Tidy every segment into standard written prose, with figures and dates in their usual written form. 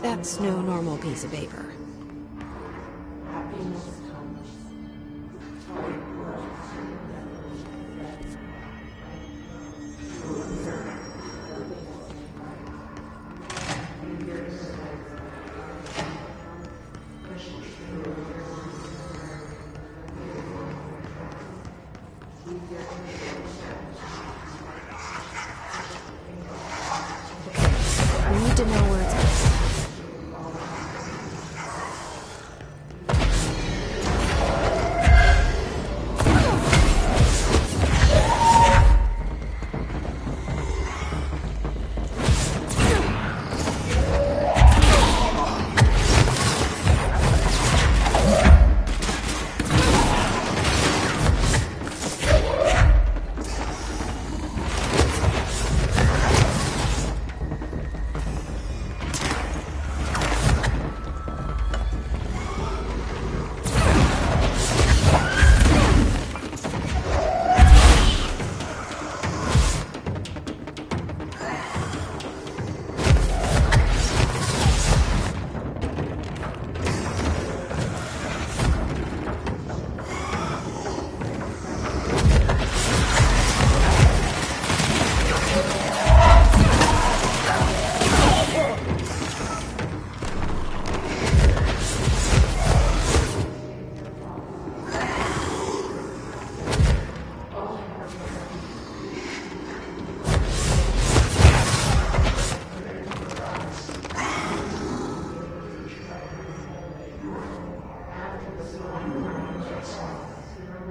That's no normal piece of paper. We need to know where it's at.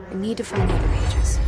I need to find the other pages.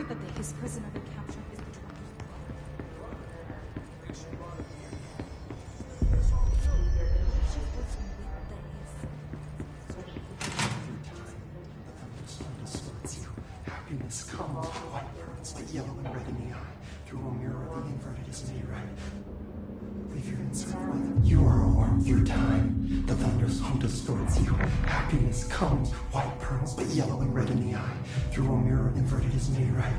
clear that the Hiss prisoner they captured is the Director's. Happiness comes, white pearls, but yellow and red in the eye. Through a mirror, the inverted is made right. Leave your inside brother. You are a worm through time. The thunder's home distorts you. Happiness comes, white pearls, but yellow and red in the eye. Through a mirror, inverted is made right.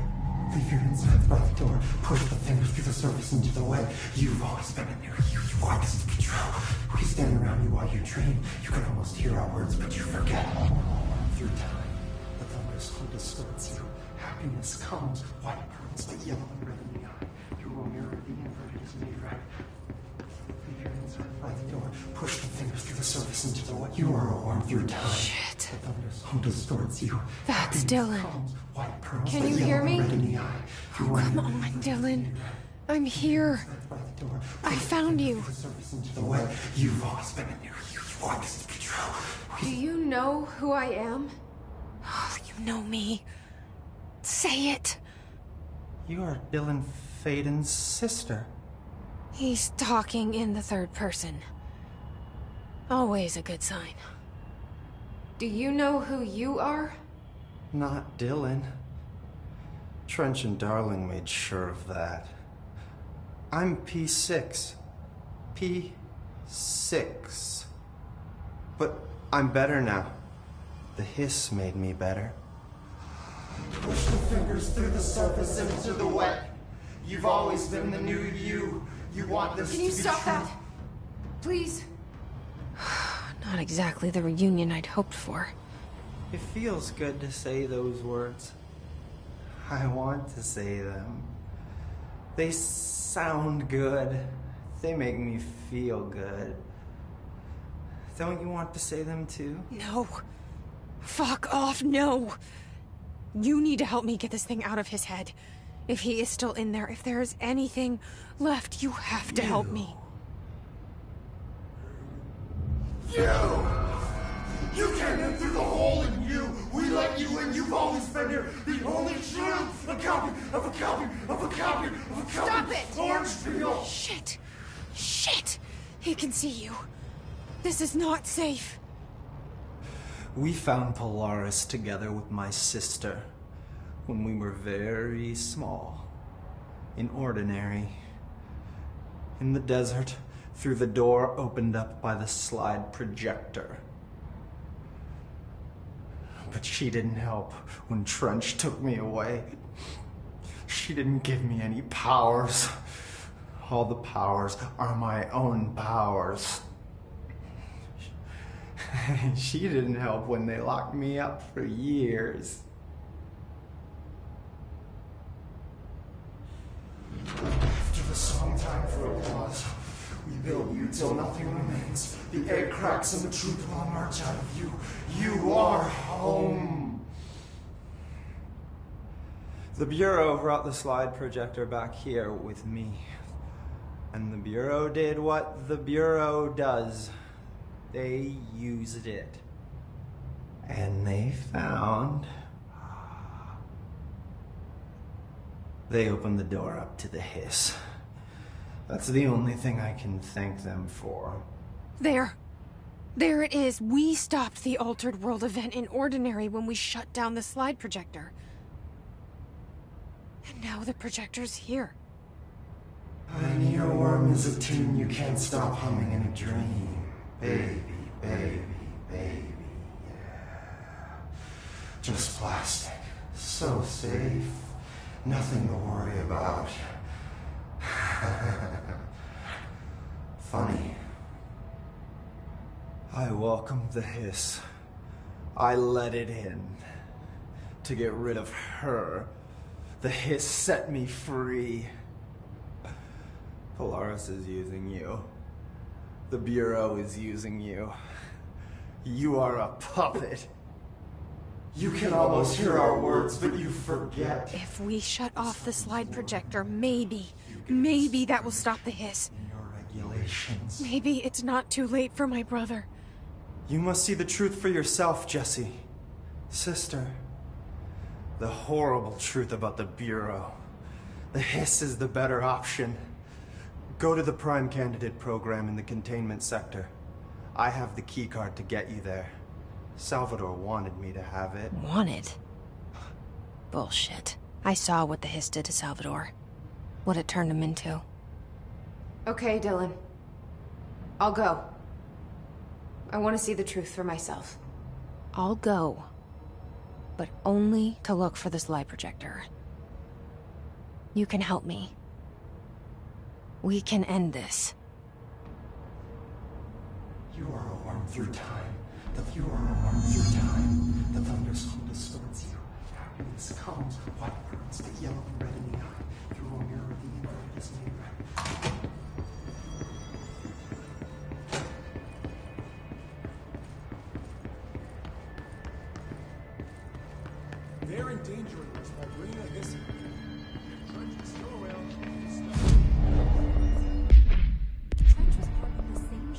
Leave your insides by the door. Push the fingers through the surface into the way. You've always been in there. You want us to control. We stand around you while you dream. You can almost hear our words, but you forget. Through time, the thunder's home distorts you. Happiness comes, white pearls, but yellow and red in the eye. Through a mirror, the inverted is made right. Leave your inside by the door. Push the fingers through the surface into the way. You are a worm through time. Shit. The thunder's home distorts you. That's Happiness Dylan. comes, white pearls, Can but you yellow hear and me? red in the eye. Through a Come mirror, on, the inverted is Dylan. made right. I'm here. By the door. I found you. Push the surface into the way. You've always been in there. You want us to control. Do you know who I am? Oh, you know me. Say it. You are Dylan Faden's sister. He's talking in the third person. Always a good sign. Do you know who you are? Not Dylan. Trench and Darling made sure of that. I'm P6. P6. But I'm better now. The hiss made me better. Push the fingers through the surface into the wet. You've always been the new you. You want this Can to you be stop true. that? Please? Not exactly the reunion I'd hoped for. It feels good to say those words. I want to say them. They sound good. They make me feel good. Don't you want to say them too? No. Fuck off, no. You need to help me get this thing out of his head. If he is still in there, if there is anything left, you have to help me. You came in through the hole in you. We let you in. You've always been here. The only truth. A copy of a copy of a copy of a copy. Stop it! Orange peel. Shit. Shit. He can see you. This is not safe. We found Polaris together with my sister when we were very small, in Ordinary, in the desert, through the door opened up by the slide projector. But she didn't help when Trench took me away. She didn't give me any powers. All the powers are my own powers. She didn't help when they locked me up for years. After the song time for applause, we build you till nothing remains. The egg cracks and the truth will emerge out of you. You are home. The Bureau brought the slide projector back here with me. And the Bureau did what the Bureau does. They used it. And they found... They opened the door up to the hiss. That's the only thing I can thank them for. There. There it is. We stopped the Altered World event in Ordinary when we shut down the slide projector. And now the projector's here. An earworm is a tune you can't stop humming in a dream. Baby, baby, baby, yeah. Just plastic. So safe. Nothing to worry about. Funny. I welcomed the hiss. I let it in. To get rid of her. The hiss set me free. Polaris is using you. The Bureau is using you. You are a puppet. You can almost hear our words, but you forget. If we shut off the slide projector, maybe that will stop the hiss. Your regulations. Maybe it's not too late for my brother. You must see the truth for yourself, Jessie. Sister. The horrible truth about the Bureau. The hiss is the better option. Go to the Prime Candidate program in the containment sector. I have the keycard to get you there. Salvador wanted me to have it. Wanted? Bullshit. I saw what the hiss did to Salvador. What it turned him into. Okay, Dylan. I'll go. I want to see the truth for myself. I'll go. But only to look for this light projector. You can help me. We can end this. You are a worm through time. You are a worm through time. The thunderstorm distorts you. Happiness comes. White burns to yellow and red in the eye. Through a mirror, the inverted is made right. They're endangering us by bringing a hiss. Trench is still around. Trench was part of the same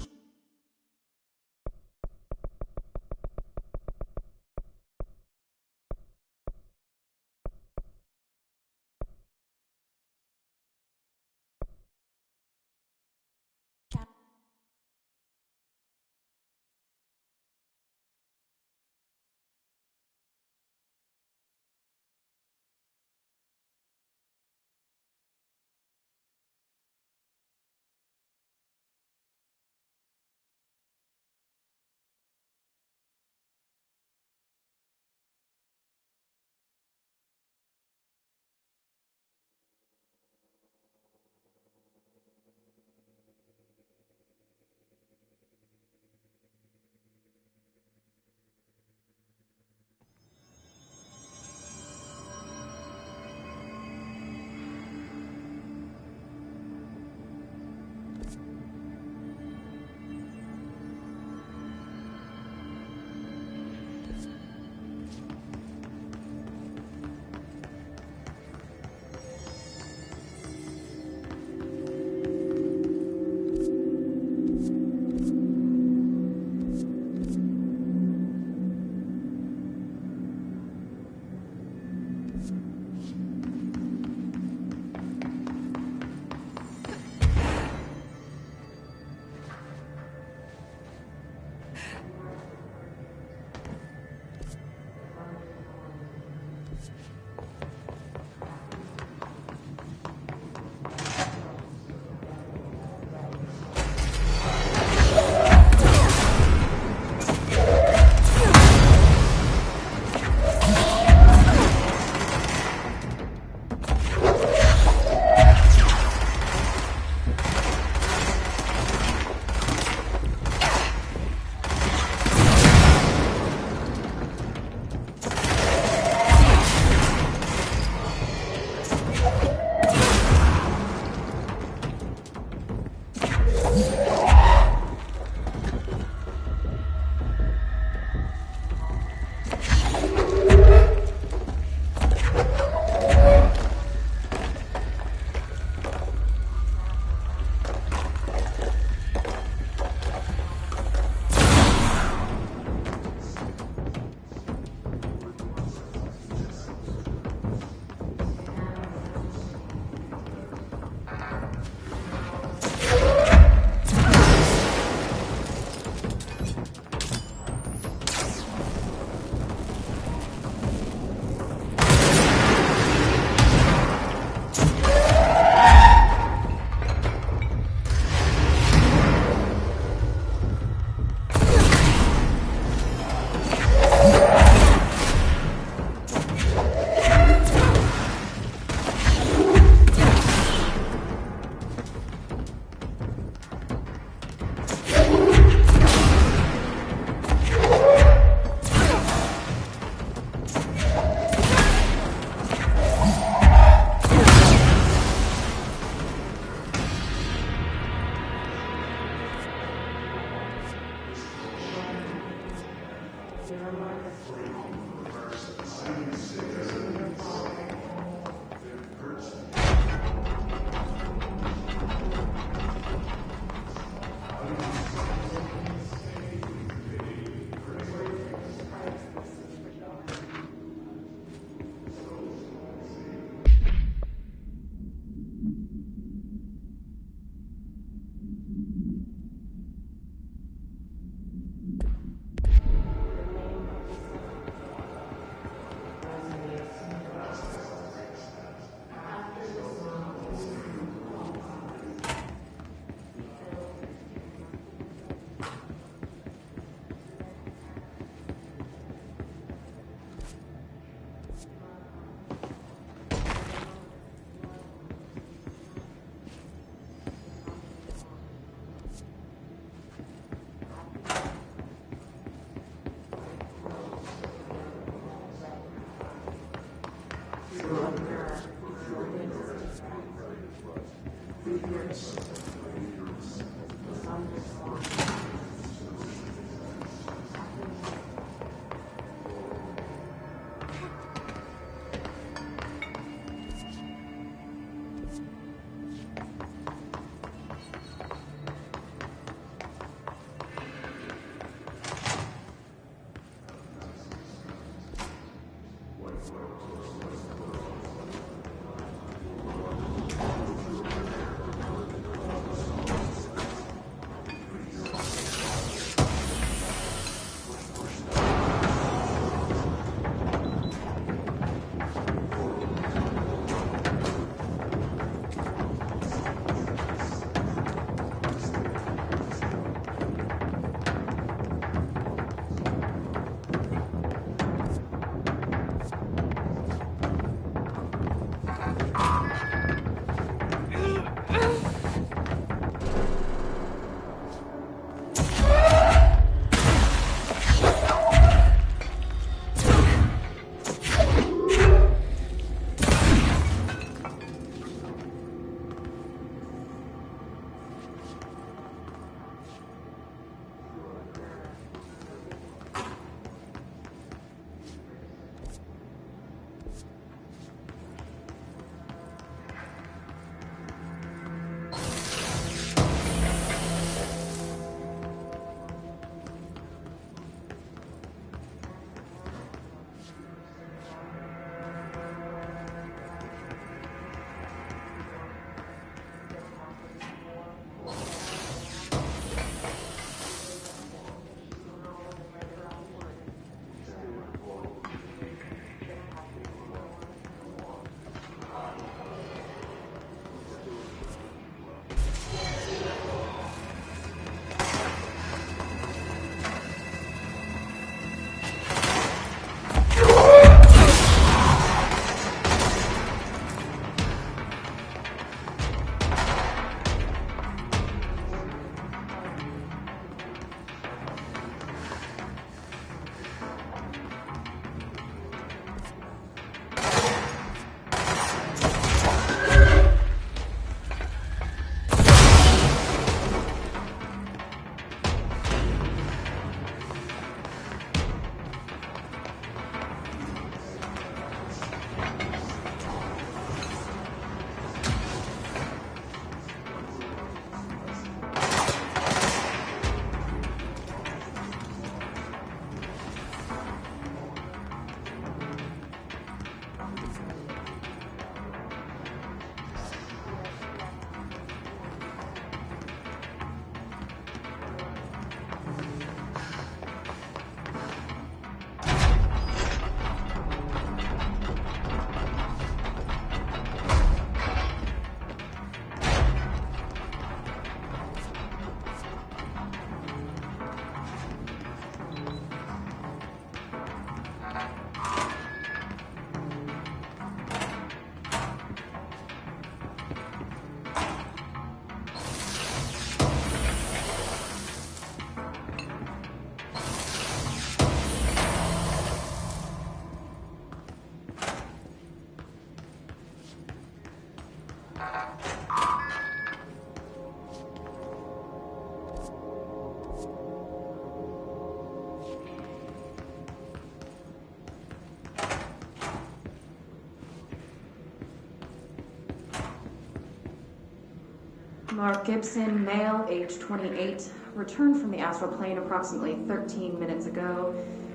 Mark Gibson, male, age 28, returned from the astral plane approximately 13 minutes ago.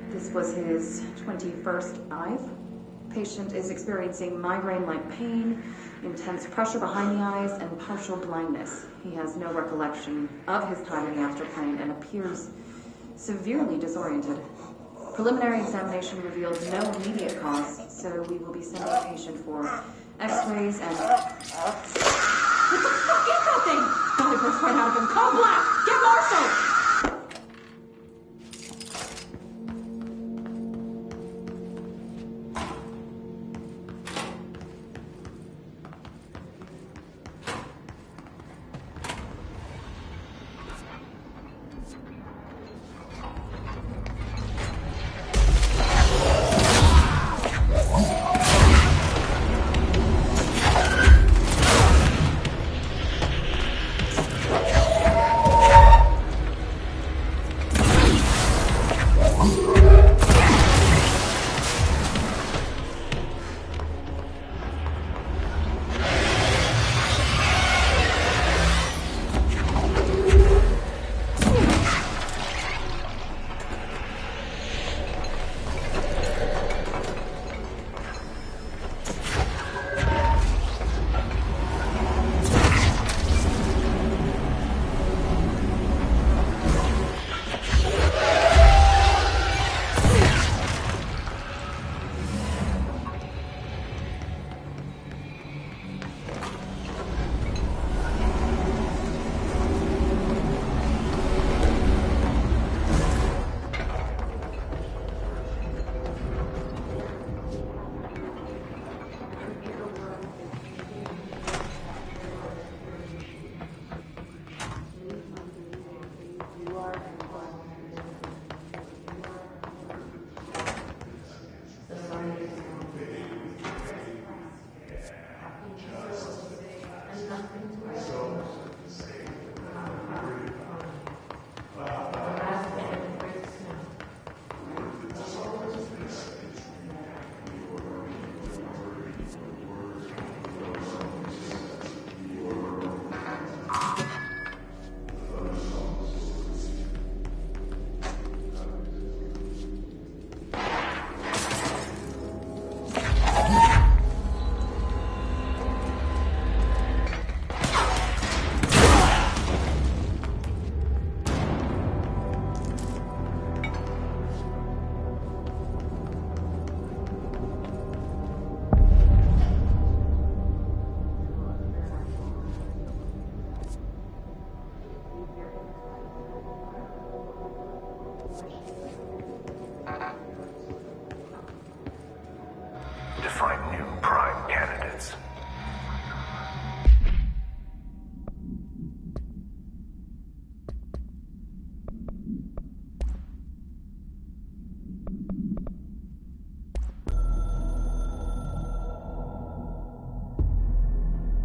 This was his 21st dive. Patient is experiencing migraine-like pain, intense pressure behind the eyes, and partial blindness. He has no recollection of his time in the astral plane and appears severely disoriented. Preliminary examination revealed no immediate cause, so we will be sending the patient for x-rays and... What the fuck is that thing? Belly burst right out of him. Call Black! Get Marshall! To find new prime candidates.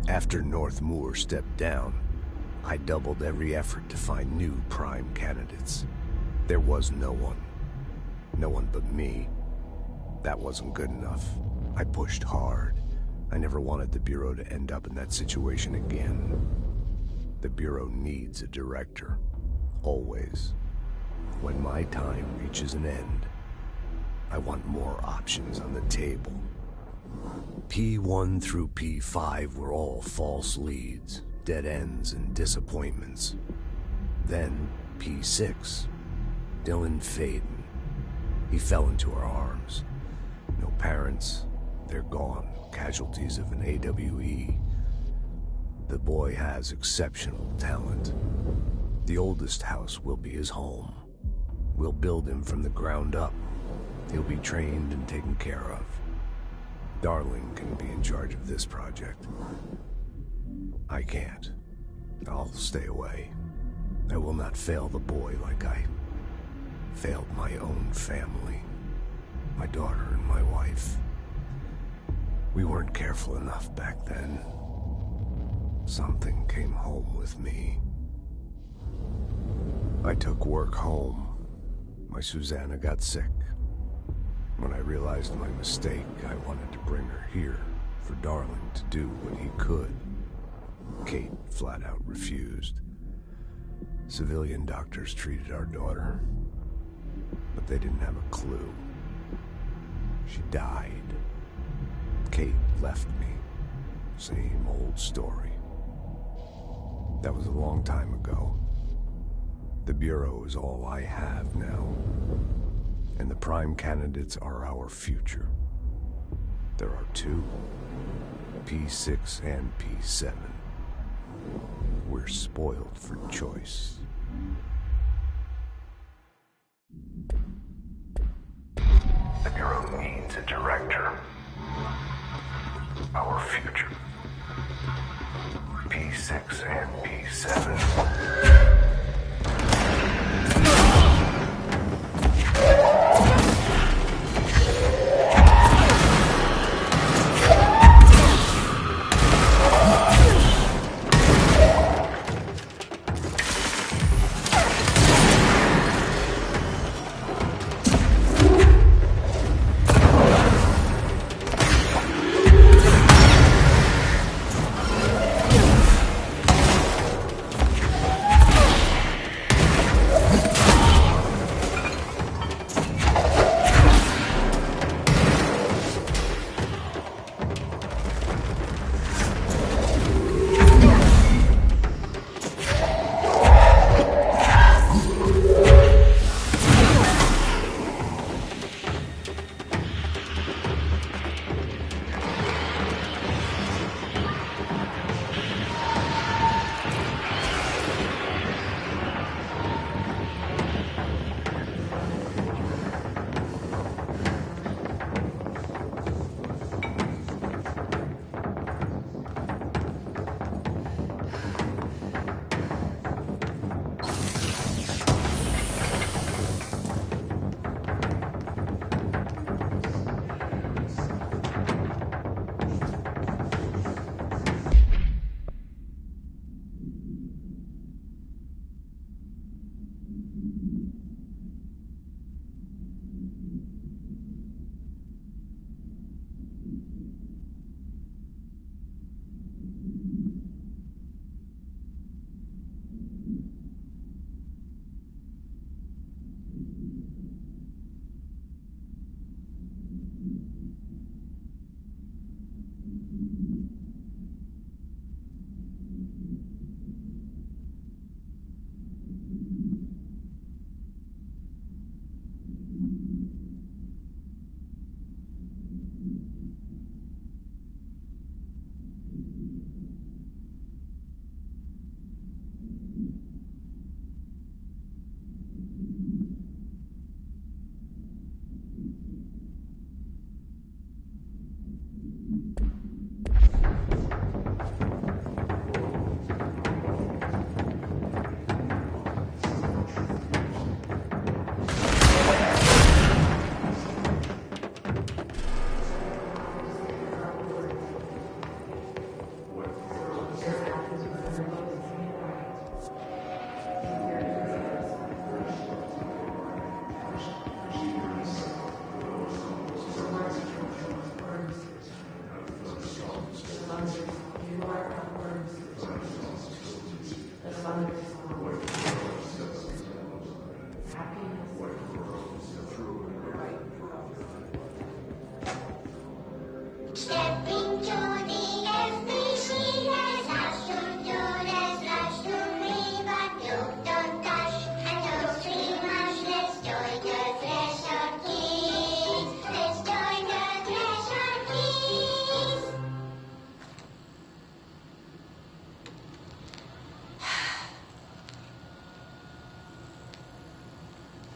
After North Moore stepped down, I doubled every effort to find new prime candidates. There was no one. No one but me. That wasn't good enough. I pushed hard. I never wanted the Bureau to end up in that situation again. The Bureau needs a director. Always. When my time reaches an end, I want more options on the table. P1 through P5 were all false leads, dead ends, and disappointments. Then P6, Dylan Faden. He fell into our arms. No parents, they're gone, casualties of an AWE. The boy has exceptional talent. The oldest house will be his home. We'll build him from the ground up. He'll be trained and taken care of. Darling can be in charge of this project. I can't. I'll stay away. I will not fail the boy like I failed my own family. My daughter and my wife. We weren't careful enough back then. Something came home with me. I took work home. My Susanna got sick. When I realized my mistake, I wanted to bring her here for Darling to do what he could. Kate flat out refused. Civilian doctors treated our daughter, but they didn't have a clue. She died. Kate left me. Same old story. That was a long time ago. The Bureau is all I have now. And the prime candidates are our future. There are two, P6 and P7. We're spoiled for choice. The Bureau needs a director. Our future. P6 and P7.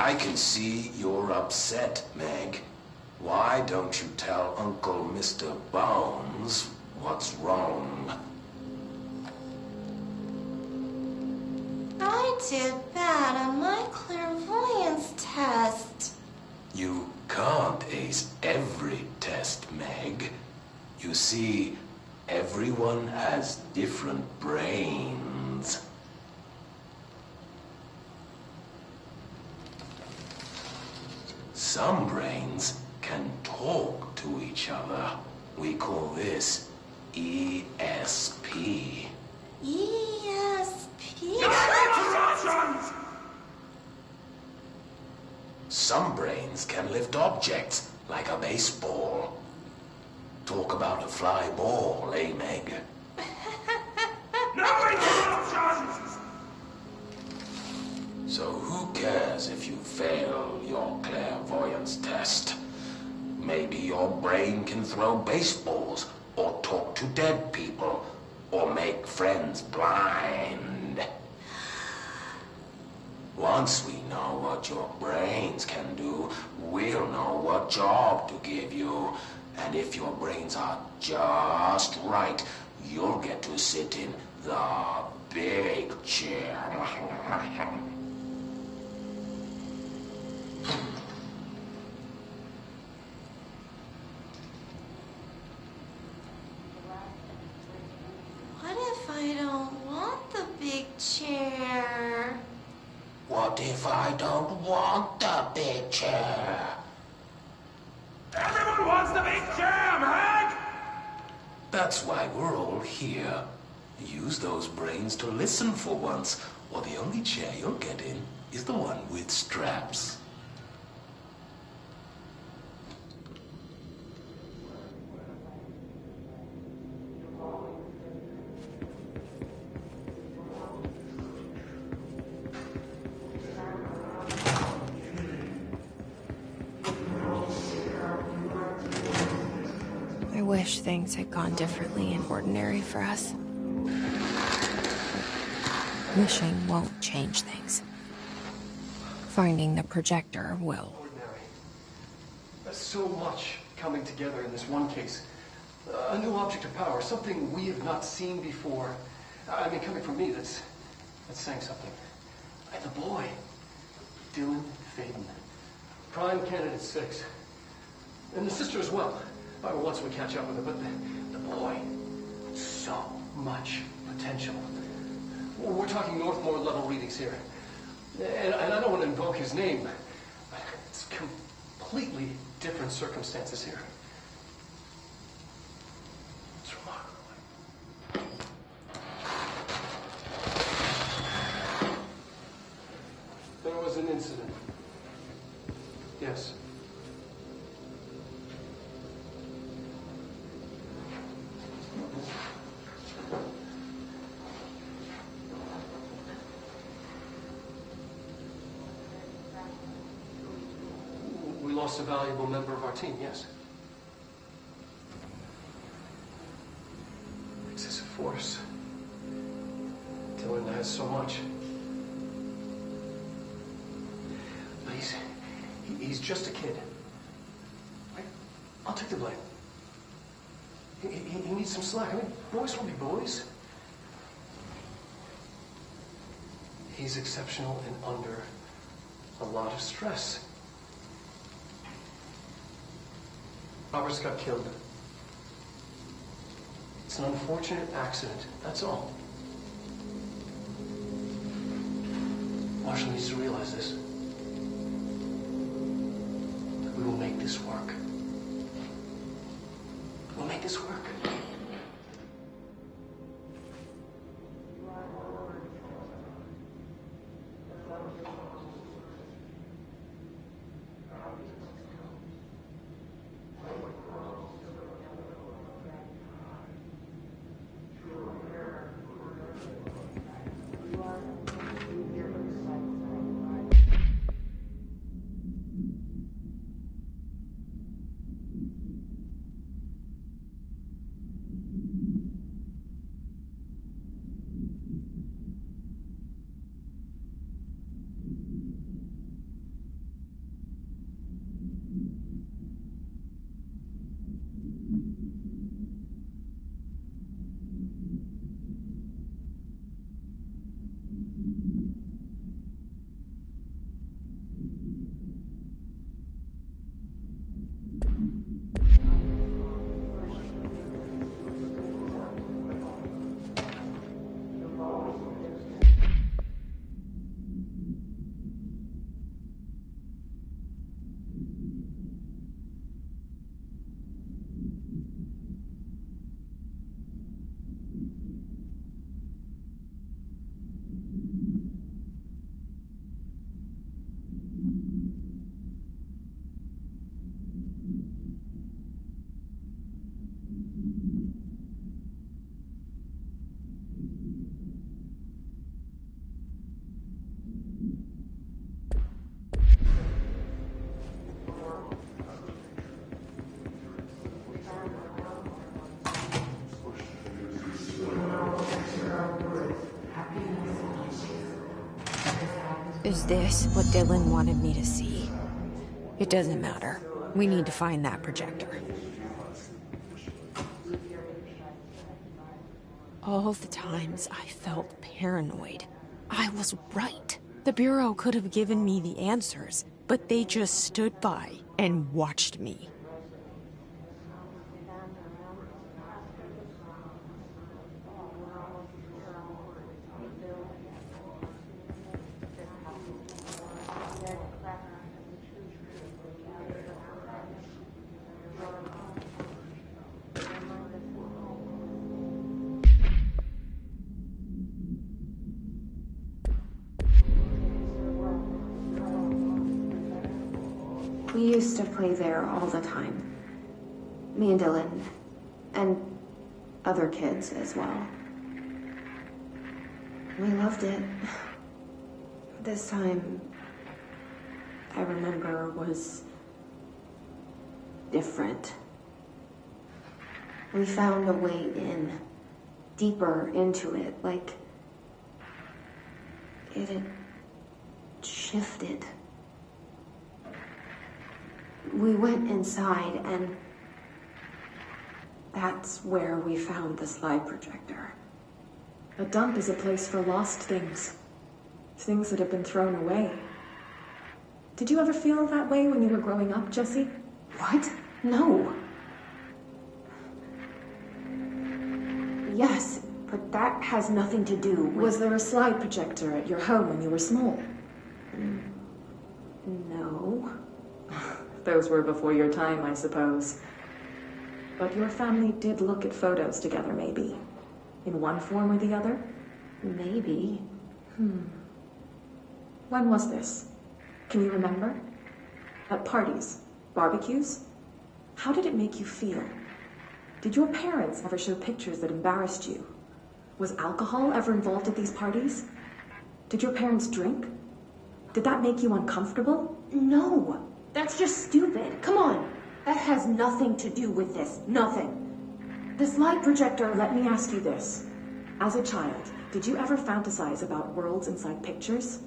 I can see you're upset, Meg. Why don't you tell Uncle Mr. Bones what's wrong? I did bad on my clairvoyance test. You can't ace every test, Meg. You see, everyone has different brains. Some brains can talk to each other. We call this ESP. ESP. Some brains can lift objects like a baseball. Talk about a fly ball, eh, Meg? No interruptions! So who cares if you fail your clairvoyance test? Maybe your brain can throw baseballs, or talk to dead people, or make friends blind. Once we know what your brains can do, we'll know what job to give you. And if your brains are just right, you'll get to sit in the big chair. What if I don't want the big chair? What if I don't want the big chair? Everyone wants the big chair, Meg! That's why we're all here. Use those brains to listen for once, or the only chair you'll get in is the one with straps. I wish things had gone differently in Ordinary for us. Wishing won't change things. Finding the projector will. Ordinary. There's so much coming together in this one case. A new object of power, something we have not seen before. I mean, coming from me, that's saying something. And the boy, Dylan Faden, prime candidate 6. And the sister as well. Once we catch up with her, but the boy, so much potential. We're talking Northmore level readings here. And I don't want to invoke his name, but it's completely different circumstances here. It's remarkable. There was an incident. Yes. We lost a valuable member of our team, yes. Excessive force. Dylan has so much. But he's just a kid. I'll take the blame. He needs some slack. I mean, boys will be boys. He's exceptional and under a lot of stress. Roberts got killed. It's an unfortunate accident, that's all. Marshall needs to realize this. That we will make this work. We'll make this work. Is this what Dylan wanted me to see? It doesn't matter. We need to find that projector. All the times I felt paranoid, I was right. The Bureau could have given me the answers, but they just stood by and watched me. We used to play there all the time. Me and Dylan. And other kids as well. We loved it. This time, I remember, was different. We found a way in, deeper into it, like it had shifted. We went inside, and that's where we found the slide projector. A dump is a place for lost things. Things that have been thrown away. Did you ever feel that way when you were growing up, Jesse? What? No. Yes, but that has nothing to do with... Was there a slide projector at your home when you were small? No. Those were before your time, I suppose. But your family did look at photos together, maybe. In one form or the other? Maybe. When was this? Can you remember? At parties? Barbecues? How did it make you feel? Did your parents ever show pictures that embarrassed you? Was alcohol ever involved at these parties? Did your parents drink? Did that make you uncomfortable? No. That's just stupid. Come on. That has nothing to do with this. Nothing. The slide projector, let me ask you this. As a child, did you ever fantasize about worlds inside pictures?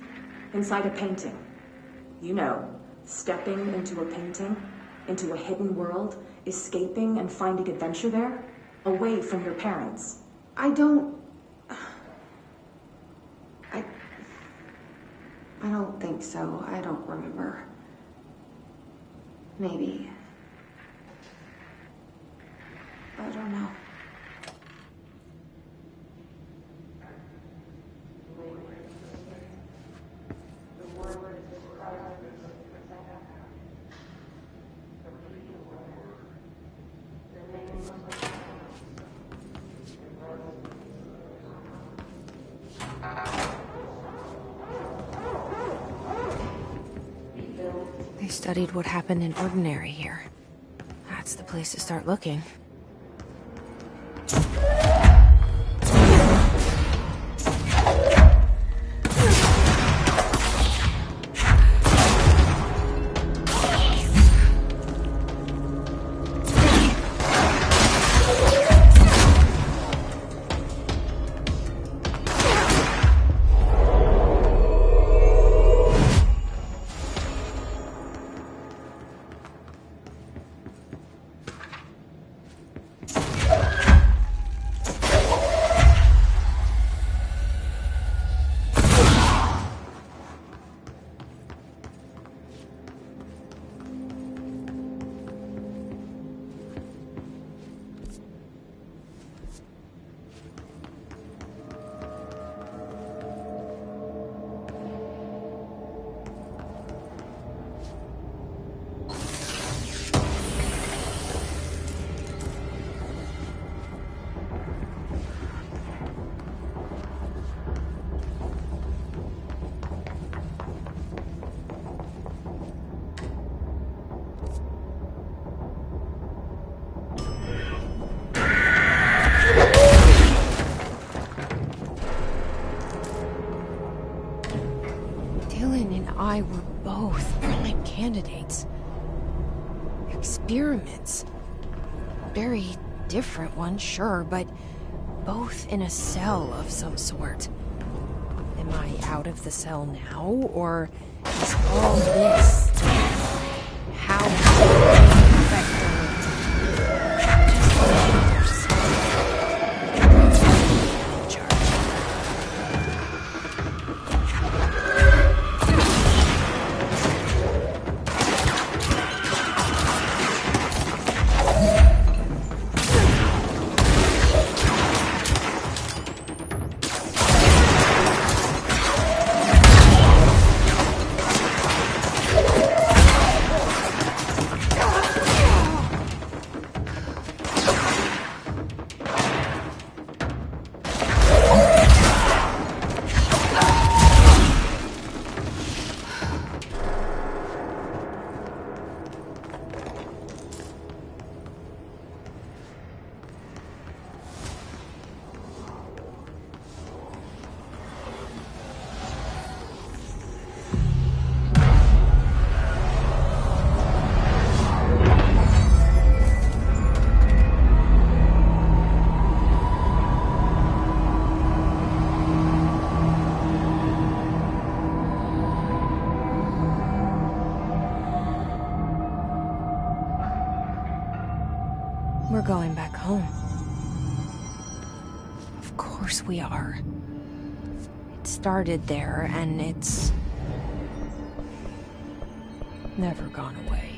Inside a painting? You know, stepping into a painting, into a hidden world, escaping and finding adventure there, away from your parents. I don't think so. I don't remember. Maybe. I don't know. They studied what happened in Ordinary here. That's the place to start looking. I were both prime candidates. Experiments. Very different ones, sure, but both in a cell of some sort. Am I out of the cell now, or is all this how We're going back home. Of course we are. It started there, and it's never gone away.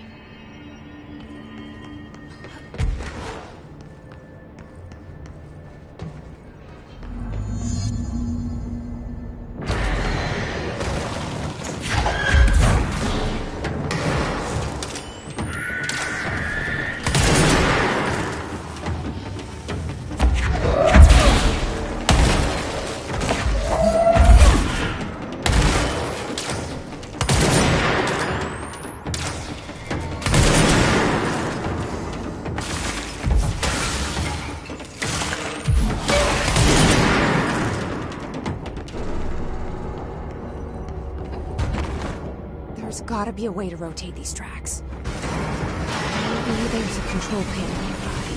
There's gotta be a way to rotate these tracks. Maybe there's a control panel nearby.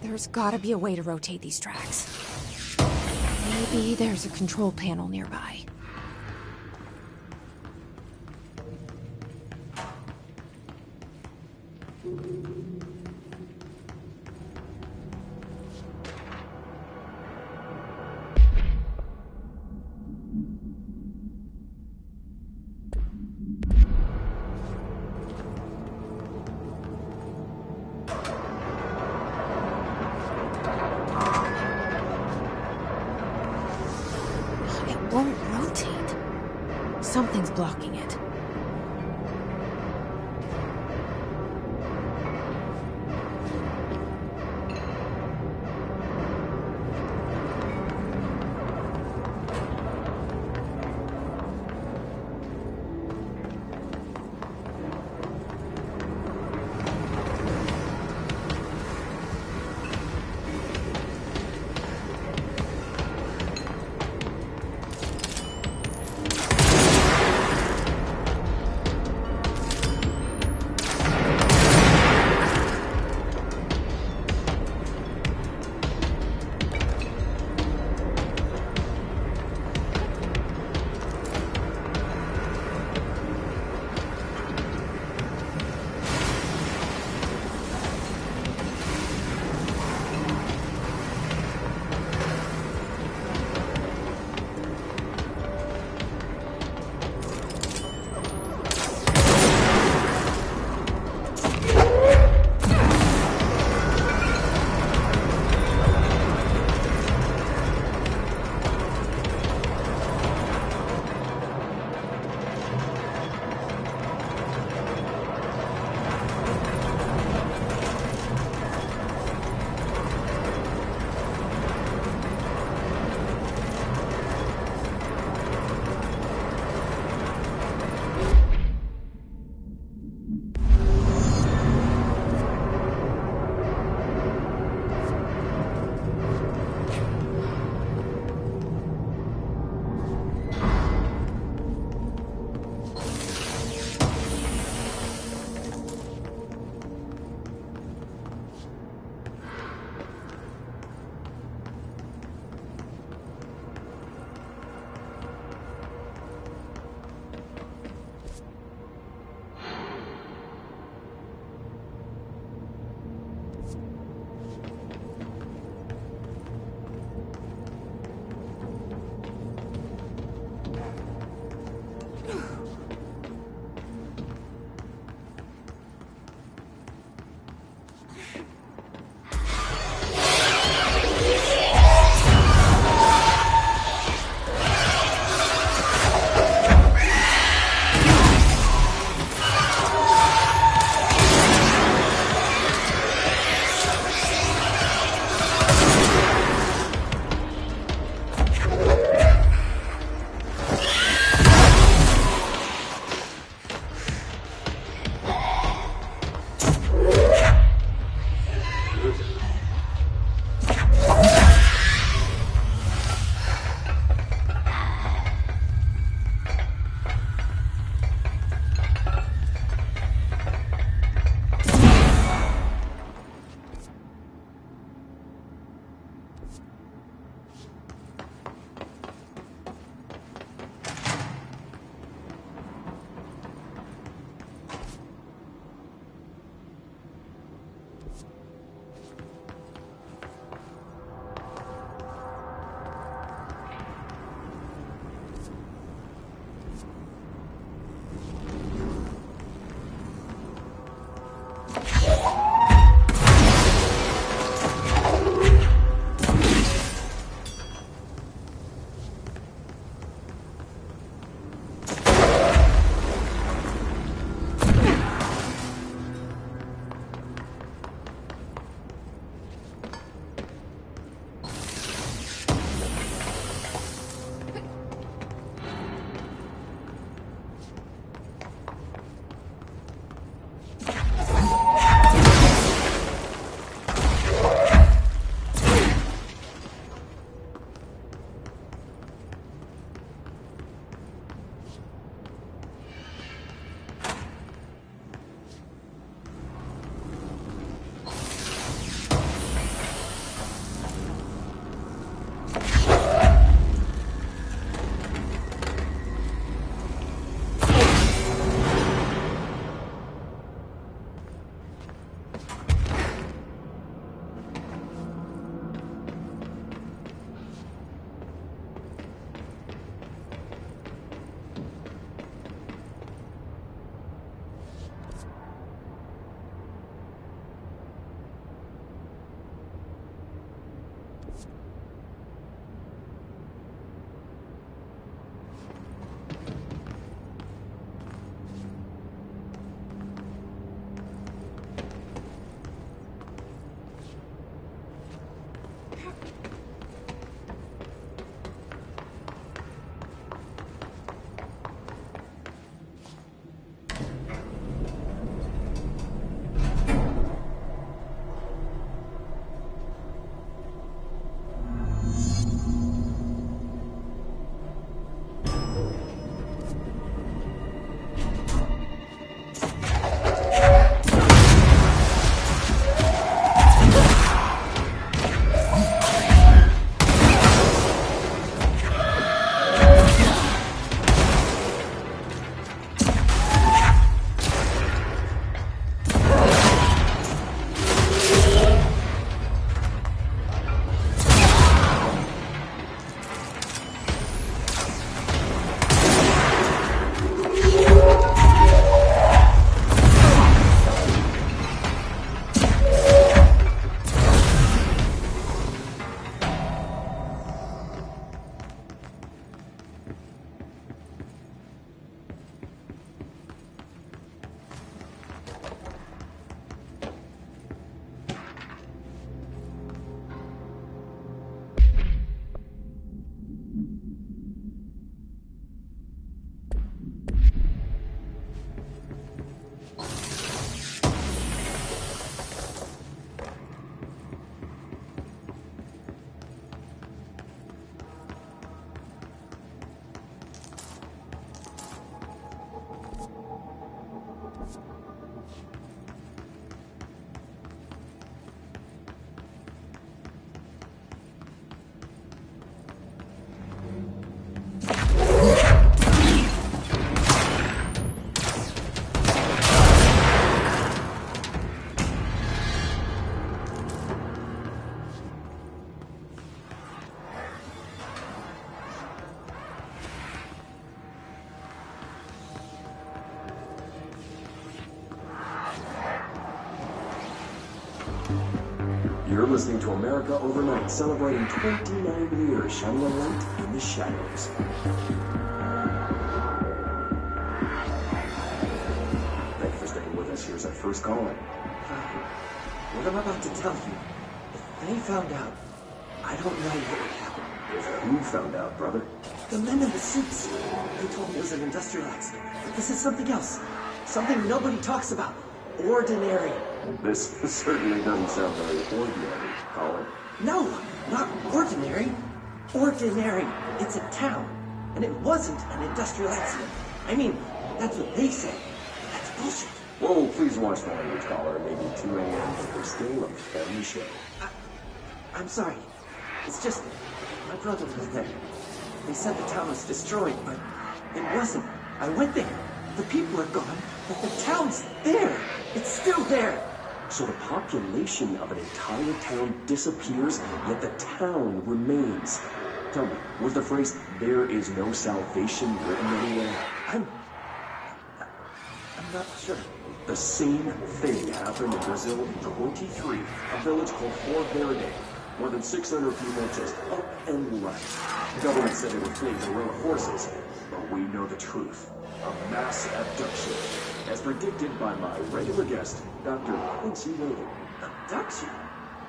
There's gotta be a way to rotate these tracks. Maybe there's a control panel nearby. Won't rotate. Something's blocking it. You're listening to America Overnight, celebrating 29 years shining a light in the shadows. Thank you for staying with us. Here's our first caller. What I'm about to tell you, if they found out, I don't know what would happen. If who found out, brother? The men in the suits. They told me it was an industrial accident. But this is something else. Something nobody talks about. Ordinary. This certainly doesn't sound very ordinary, caller. No, not ordinary. Ordinary. It's a town. And it wasn't an industrial accident. I mean, that's what they say. But that's bullshit. Whoa, please watch the language, caller. Maybe 2 a.m., but we're still a family show. I'm sorry. It's just, my brother was there. They said the town was destroyed, but it wasn't. I went there. The people are gone, but the town's there. It's still there. So the population of an entire town disappears, yet the town remains. Tell me, was the phrase, "there is no salvation" written anywhere? I'm not sure. The same thing happened in Brazil in 23, a village called Fort Verde. More than 600 people just up and left. The government said it would flee the road forces, but we know the truth. A mass abduction, as predicted by my regular guest, Dr. Quincy Logan. Abduction?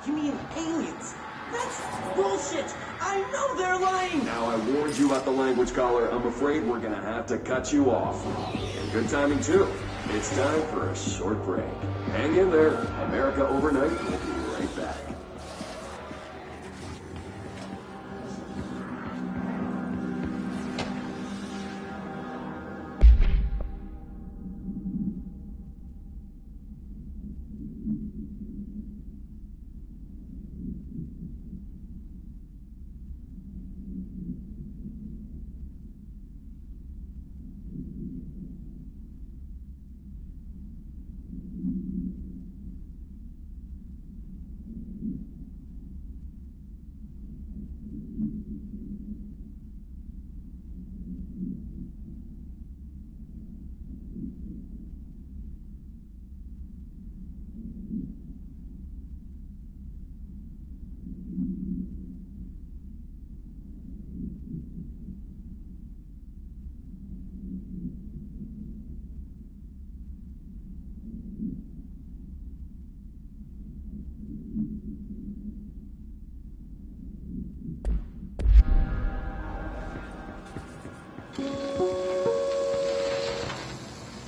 You mean aliens? That's bullshit! I know they're lying! Now I warned you about the language, caller. I'm afraid we're gonna have to cut you off. And good timing, too. It's time for a short break. Hang in there. America Overnight will be right back.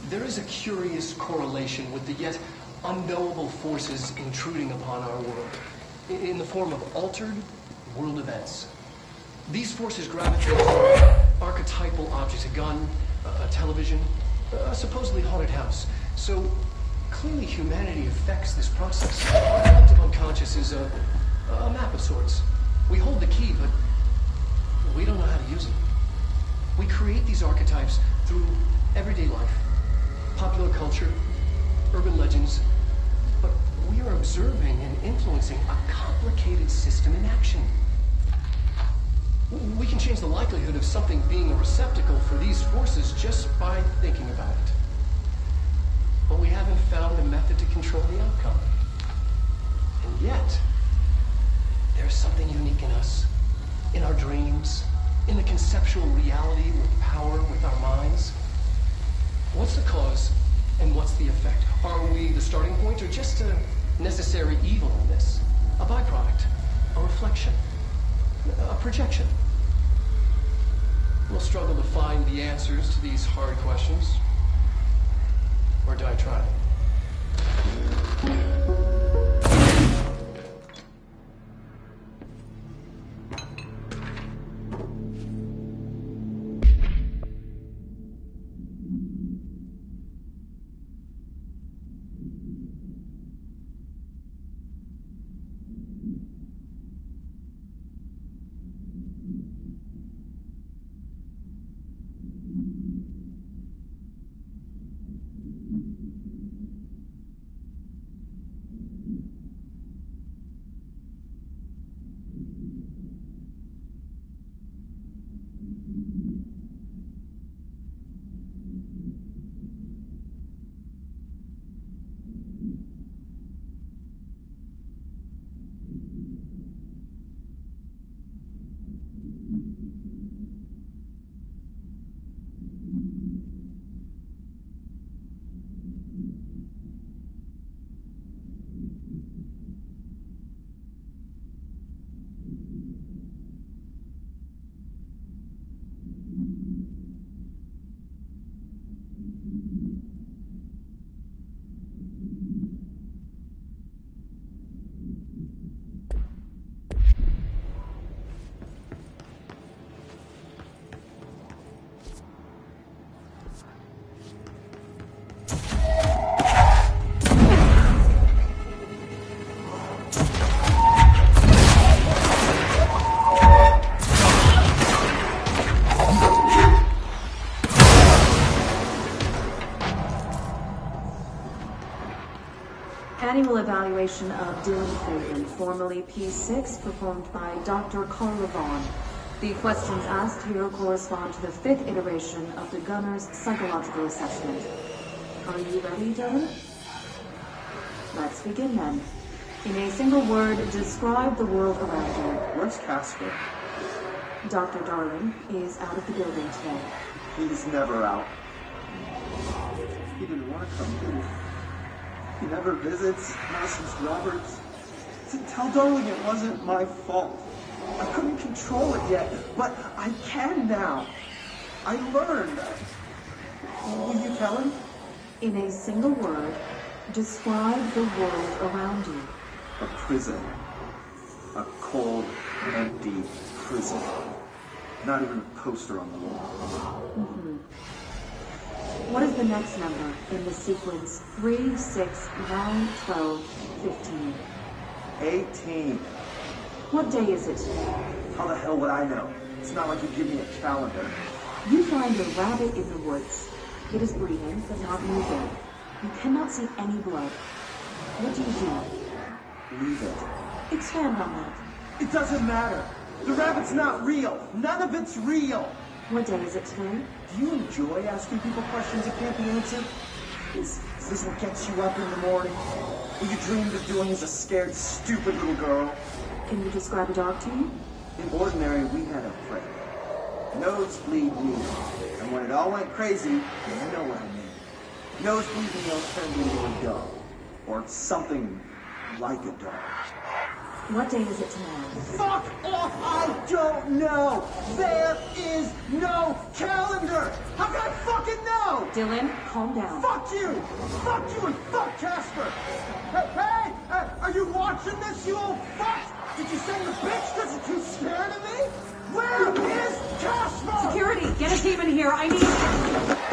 There is a curious correlation with the yet unknowable forces intruding upon our world, in the form of altered world events. These forces gravitate toward archetypal objects, a gun, a television, a supposedly haunted house. So clearly humanity affects this process. Our collective unconscious is a map of sorts. We hold the key, but we don't know how to use it. We create these archetypes through everyday life, popular culture, urban legends, but we are observing and influencing a complicated system in action. We can change the likelihood of something being a receptacle for these forces just by thinking about it. But we haven't found a method to control the outcome. And yet, there's something unique in us, in our dreams, in the conceptual reality with power with our minds. What's the cause and what's the effect? Are we the starting point or just a necessary evil in this? A byproduct, a reflection, a projection? We'll struggle to find the answers to these hard questions. Or do I try? Annual evaluation of Dylan Fagan, formerly P6, performed by Dr. Carla Vaughn. The questions asked here correspond to the 5th iteration of the Gunner's psychological assessment. Are you ready, Dylan? Let's begin then. In a single word, describe the world around you. Where's Casper? Dr. Darling is out of the building today. He's never out. He didn't want to come, did he? He never visits, not since Roberts. Tell Darling it wasn't my fault. I couldn't control it yet, but I can now. I learned. Will you tell him? In a single word, describe the world around you. A prison. A cold, empty prison. Not even a poster on the wall. Mm-hmm. What is the next number in the sequence 3, 6, 9, 12, 15? 18. What day is it today? How the hell would I know? It's not like you give me a calendar. You find a rabbit in the woods. It is breathing, but not moving. You cannot see any blood. What do you do? Leave it. Expand on that. It doesn't matter. The rabbit's not real. None of it's real. What day is it today? Do you enjoy asking people questions that can't be answered? Is this what gets you up in the morning? What you dreamed of doing as a scared, stupid little girl? Can you describe a dog to me? In ordinary, we had a friend. Nosebleed Neil. And when it all went crazy, you know what I mean. Nosebleed Neil turned into a dog. Or something like a dog. What day is it tomorrow? Fuck off! I don't know! There is no calendar! How can I fucking know? Dylan, calm down. Fuck you! Fuck you and fuck Casper! Hey! Are you watching this, you old fuck? Did you send the bitch because you're too scared of me? Where is Casper? Security, get a team in here. I need...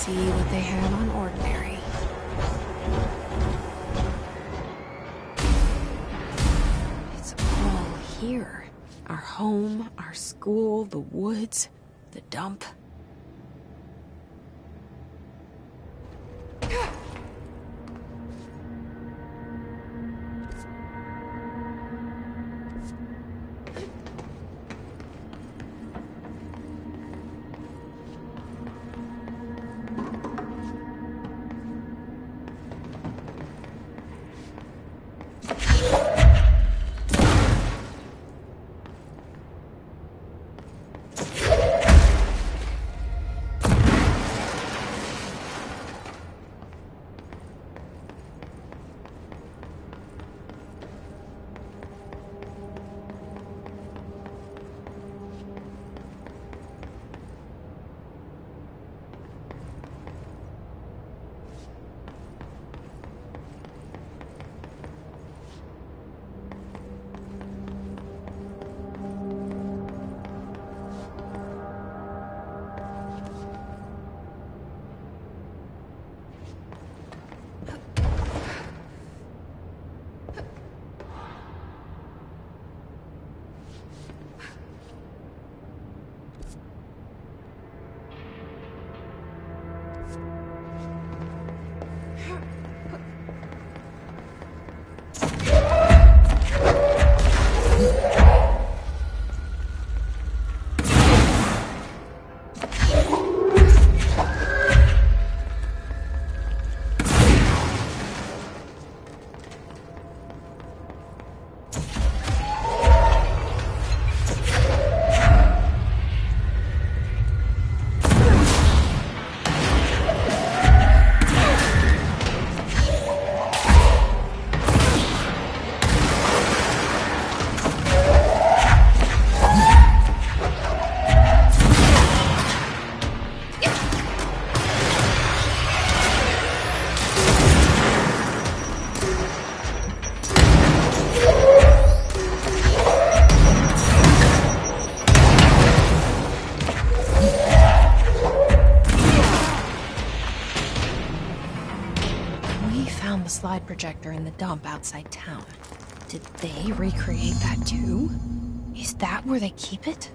See what they have on ordinary. It's all here. Our home, our school, the woods, the dump. the slide projector in the dump outside town. Did they recreate that too? Is that where they keep it?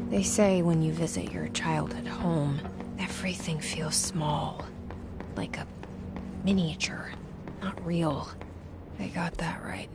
They say when you visit your childhood home, everything feels small. Like a miniature, not real. They got that right.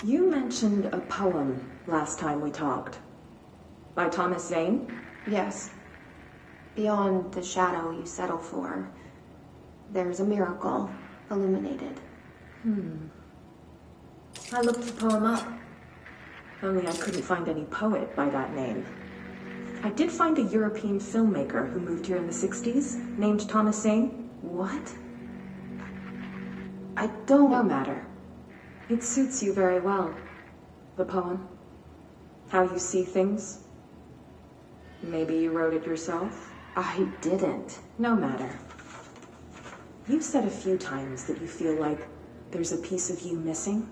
You mentioned a poem last time we talked. By Thomas Zane? Yes. Beyond the shadow you settle for, there's a miracle illuminated. I looked the poem up. Only I couldn't find any poet by that name. I did find a European filmmaker who moved here in the 60s, named Thomas Zane. What? No matter. It suits you very well. The poem. How you see things. Maybe you wrote it yourself? I didn't. No matter. You've said a few times that you feel like there's a piece of you missing.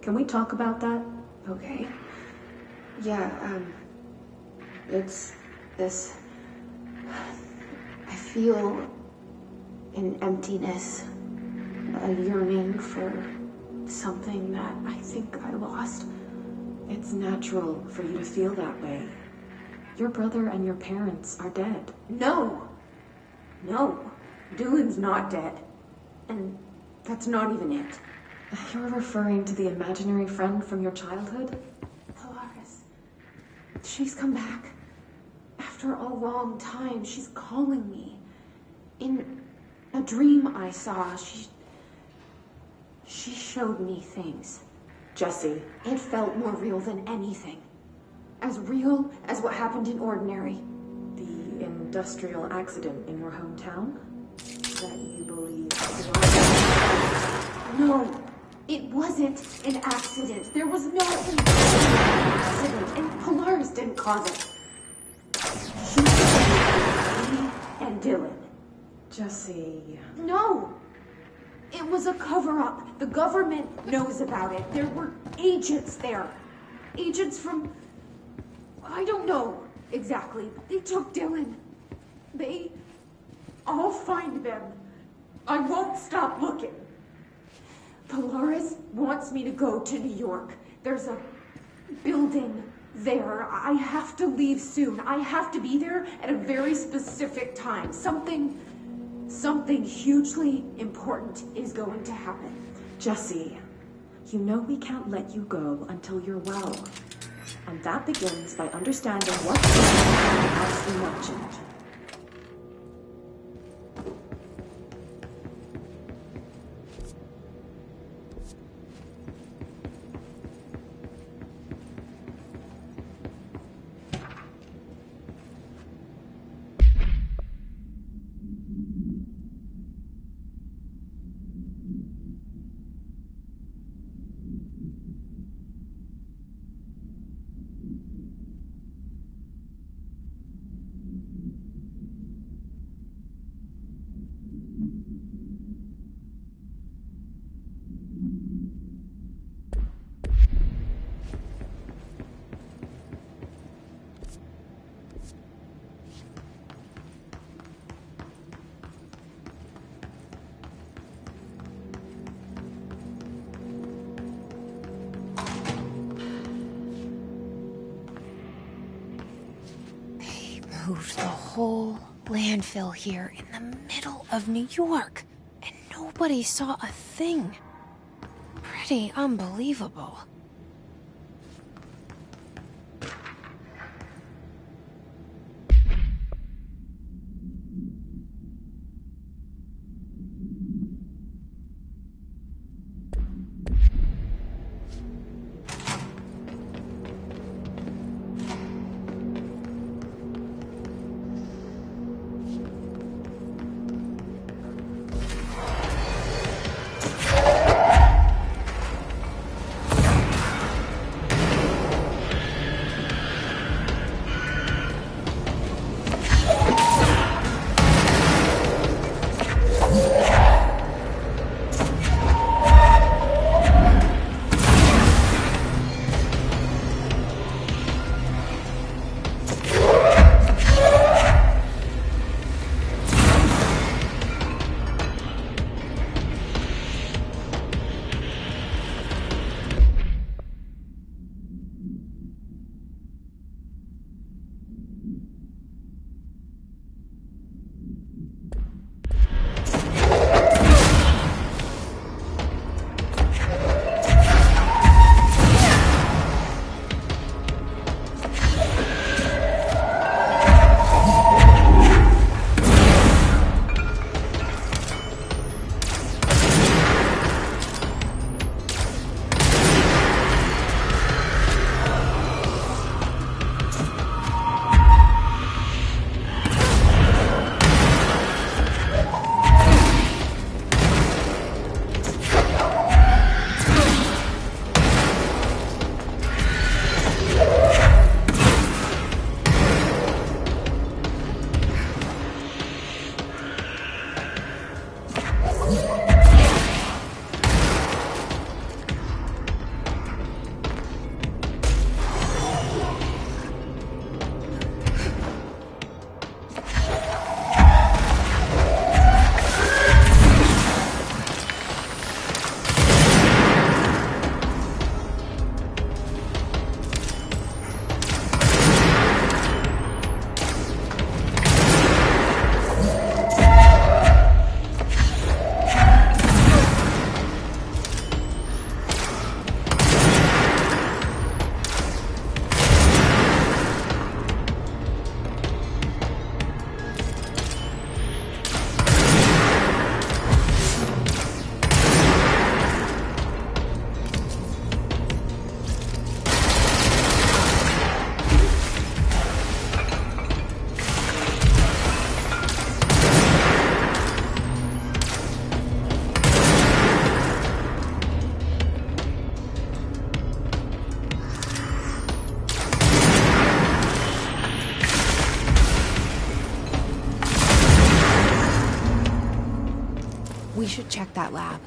Can we talk about that? Okay. Yeah, it's this... I feel an emptiness, a yearning for something that I think I lost. It's natural for you to feel that way. Your brother and your parents are dead. No! Dylan's not dead. And that's not even it. You're referring to the imaginary friend from your childhood? Polaris. She's come back. After a long time, she's calling me. In a dream I saw, she showed me things. Jesse. It felt more real than anything. As real as what happened in Ordinary. The industrial accident in your hometown? That you believe... No, it wasn't an accident. There was no accident, and Polaris didn't cause it. She me and Dylan. Jesse... No! It was a cover-up. The government knows about it. There were agents there. Agents from... I don't know exactly, but they took Dylan. I'll find them. I won't stop looking. Polaris wants me to go to New York. There's a building there. I have to leave soon. I have to be there at a very specific time. Something hugely important is going to happen. Jesse, you know we can't let you go until you're well. And that begins by understanding what has imagined. Moved the whole landfill here in the middle of New York, and nobody saw a thing. Pretty unbelievable. We should check that lab.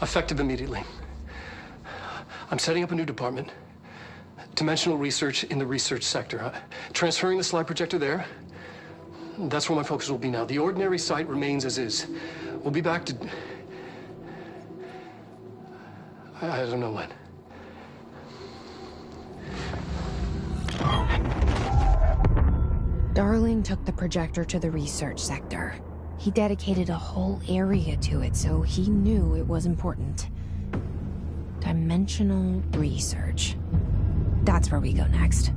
Effective immediately. I'm setting up a new department. Dimensional research in the research sector. Transferring the slide projector there. That's where my focus will be now. The ordinary site remains as is. We'll be back to... I don't know when. Darling took the projector to the research sector. He dedicated a whole area to it, so he knew it was important. Dimensional research. That's where we go next.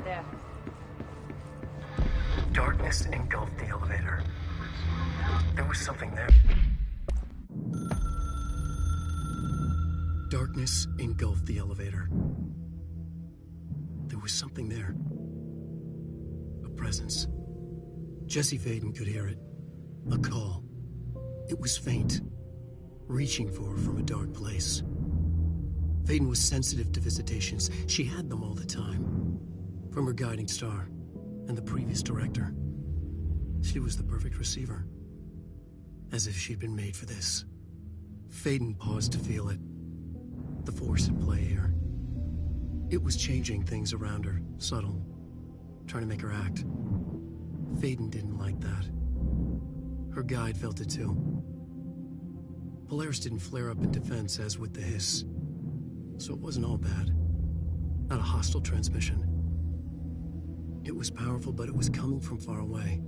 There. Darkness engulfed the elevator. There was something there. Darkness engulfed the elevator. There was something there. A presence. Jesse Faden could hear it. A call. It was faint, reaching for her from a dark place. Faden was sensitive to visitations. She had them all the time. From her guiding star and the previous director. She was the perfect receiver. As if she'd been made for this. Faden paused to feel it. The force at play here. It was changing things around her, subtle, trying to make her act. Faden didn't like that. Her guide felt it too. Polaris didn't flare up in defense as with the hiss, so it wasn't all bad. Not a hostile transmission. It was powerful, but it was coming from far away,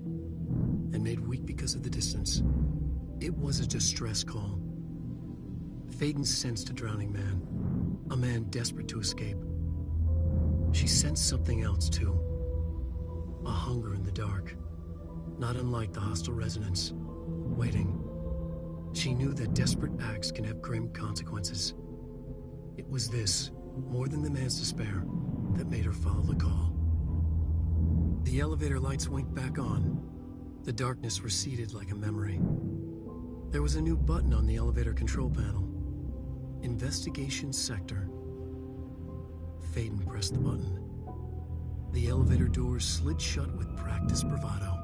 and made weak because of the distance. It was a distress call. Faden sensed a drowning man, a man desperate to escape. She sensed something else, too. A hunger in the dark, not unlike the hostile resonance, waiting. She knew that desperate acts can have grim consequences. It was this, more than the man's despair, that made her follow the call. The elevator lights winked back on. The darkness receded like a memory. There was a new button on the elevator control panel. Investigation Sector. Faden pressed the button. The elevator doors slid shut with practiced bravado.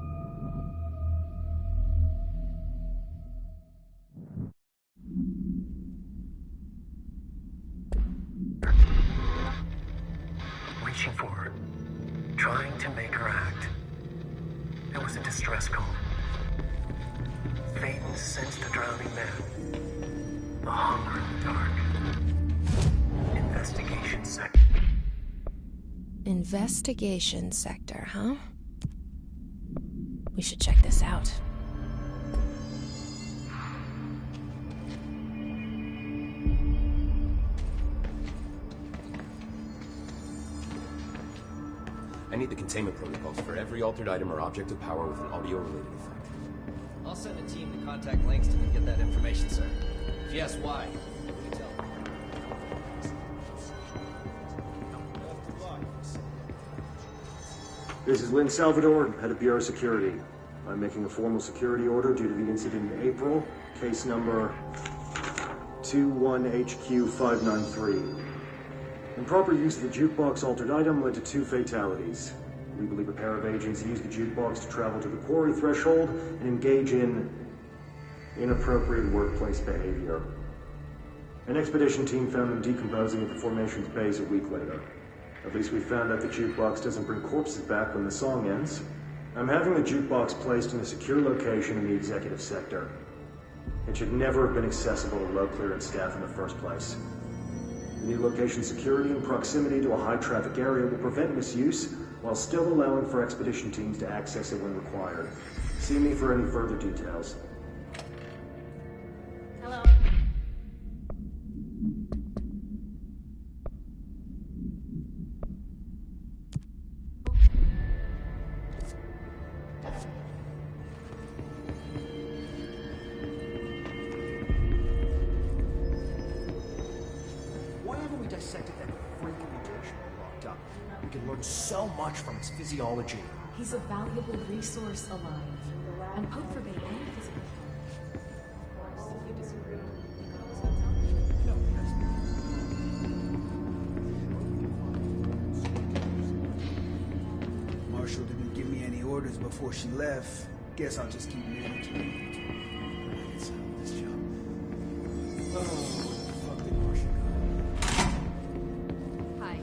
Reaching for her, trying to make her act. It was a distress call. Faden sensed a drowning man. The hunger in the dark. Investigation Sector. Investigation Sector, huh? We should check this out. I need the containment protocols for every altered item or object of power with an audio-related effect. I'll send a team to contact Langston and get that information, sir. If you ask why, what do you tell them? This is Lynn Salvador, head of Bureau Security. I'm making a formal security order due to the incident in April, case number 21HQ593. Improper use of the jukebox altered item led to 2 fatalities. We believe a pair of agents used the jukebox to travel to the quarry threshold and engage in inappropriate workplace behavior. An expedition team found them decomposing at the formation's base a week later. At least we found out the jukebox doesn't bring corpses back when the song ends. I'm having the jukebox placed in a secure location in the executive sector. It should never have been accessible to low clearance staff in the first place. The new location security and proximity to a high-traffic area will prevent misuse, while still allowing for expedition teams to access it when required. See me for any further details. Hello. Why haven't we dissected that freak mutation we locked up? We can learn so much from its physiology. He's a valuable resource alive, and Pope forbade any physical. Marshall didn't give me any orders before she left. Guess I'll just keep managing. Let's have this job. Oh, where the fuck did Marshall go? Hi.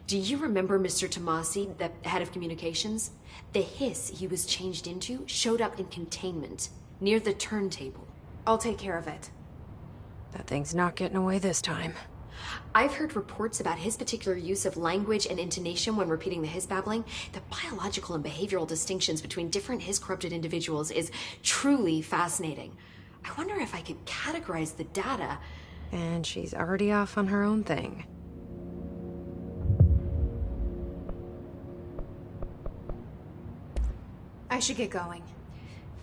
Do you remember Mr. Tomasi, the head of communications? The hiss he was changed into showed up in containment, near the turntable. I'll take care of it. That thing's not getting away this time. I've heard reports about his particular use of language and intonation when repeating the hiss babbling. The biological and behavioral distinctions between different hiss-corrupted individuals is truly fascinating. I wonder if I could categorize the data. And she's already off on her own thing. I should get going.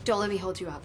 Don't let me hold you up.